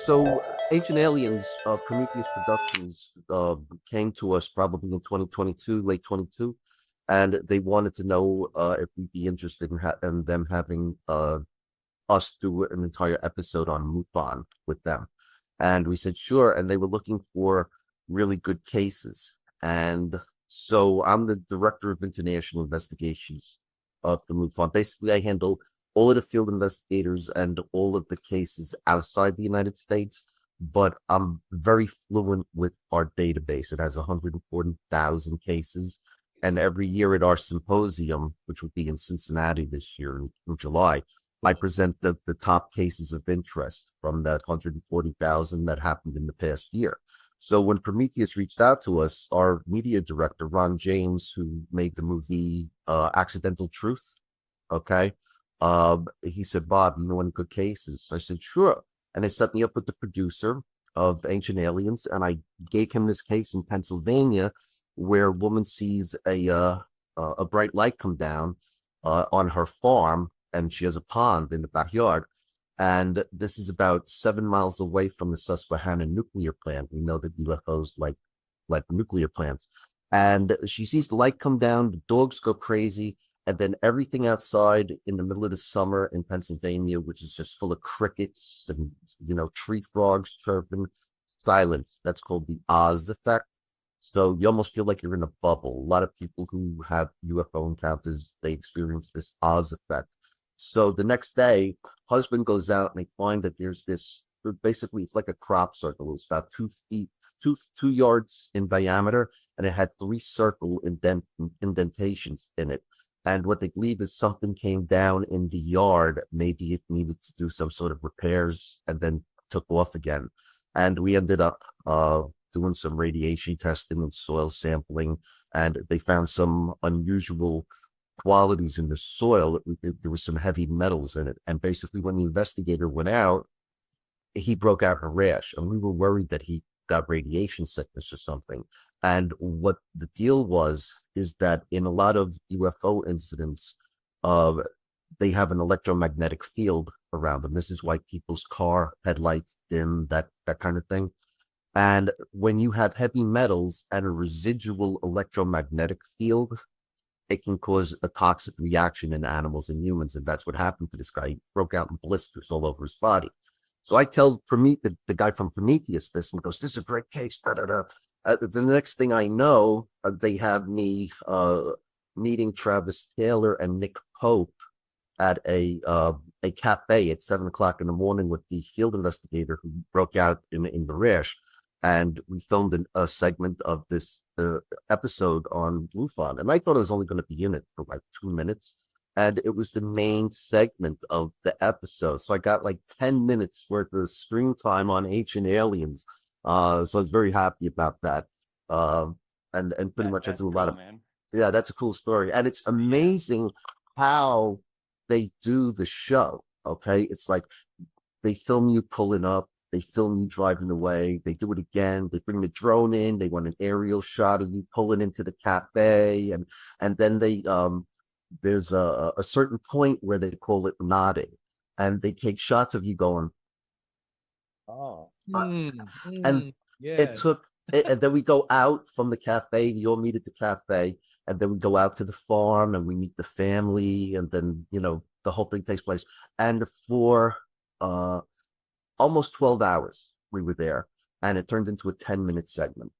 So, Ancient Aliens, Prometheus Productions, came to us probably in 2022, late 22, and they wanted to know if we'd be interested in them having us do an entire episode on MUFON with them. And we said, sure. And they were looking for really good cases. And so I'm the director of international investigations of the MUFON. Basically, I handle all of the field investigators and all of the cases outside the United States, but I'm very fluent with our database. It has 140,000 cases. And every year at our symposium, which would be in Cincinnati this year in July, I present the top cases of interest from that 140,000 that happened in the past year. So when Prometheus reached out to us, our media director, Ron James, who made the movie Accidental Truth, okay, he said, Bob, you know any good cases? I said, sure. And they set me up with the producer of Ancient Aliens, and I gave him this case in Pennsylvania where a woman sees a bright light come down on her farm, and she has a pond in the backyard. And this is about 7 miles away from the Susquehanna nuclear plant. We know that UFOs like nuclear plants. And she sees the light come down, the dogs go crazy, and then everything outside in the middle of the summer in Pennsylvania, which is just full of crickets and tree frogs chirping, silence. That's called the Oz effect. So you almost feel like you're in a bubble. A lot of people who have UFO encounters, they experience this Oz effect. So the next day, husband goes out and they find that there's this, basically it's like a crop circle. It's about 2 feet, two yards in diameter, and it had three circle indentations in it. And what they believe is something came down in the yard. Maybe it needed to do some sort of repairs and then took off again. And we ended up doing some radiation testing and soil sampling, and they found some unusual qualities in the soil. There was some heavy metals in it. And basically, when the investigator went out, he broke out a rash, and we were worried that he got radiation sickness or something. And what the deal was is that in a lot of UFO incidents, they have an electromagnetic field around them. This is why people's car headlights dim, that kind of thing. And when you have heavy metals and a residual electromagnetic field, it can cause a toxic reaction in animals and humans. And that's what happened to this guy. He broke out in blisters all over his body. So I tell the guy from Prometheus this, and he goes, this is a great case. Da, da, da. The next thing I know, they have me meeting Travis Taylor and Nick Pope at a cafe at 7 o'clock in the morning with the field investigator who broke out in the rash. And we filmed a segment of this episode on MUFON. And I thought I was only going to be in it for like 2 minutes. And it was the main segment of the episode. So I got like 10 minutes worth of screen time on Ancient Aliens. So I was very happy about that. And pretty much I do a lot of, man. yeah, that's a cool story. And it's amazing how they do the show. Okay. It's like they film you pulling up. They film you driving away. They do it again. They bring the drone in. They want an aerial shot of you pulling into the cafe, and then there's a certain point where they call it nodding, and they take shots of you going, Oh, uh, and it Yeah. took. And then we go out from the cafe. We all meet at the cafe, and then we go out to the farm and we meet the family, and then the whole thing takes place. And for almost 12 hours we were there, and it turned into a 10-minute segment.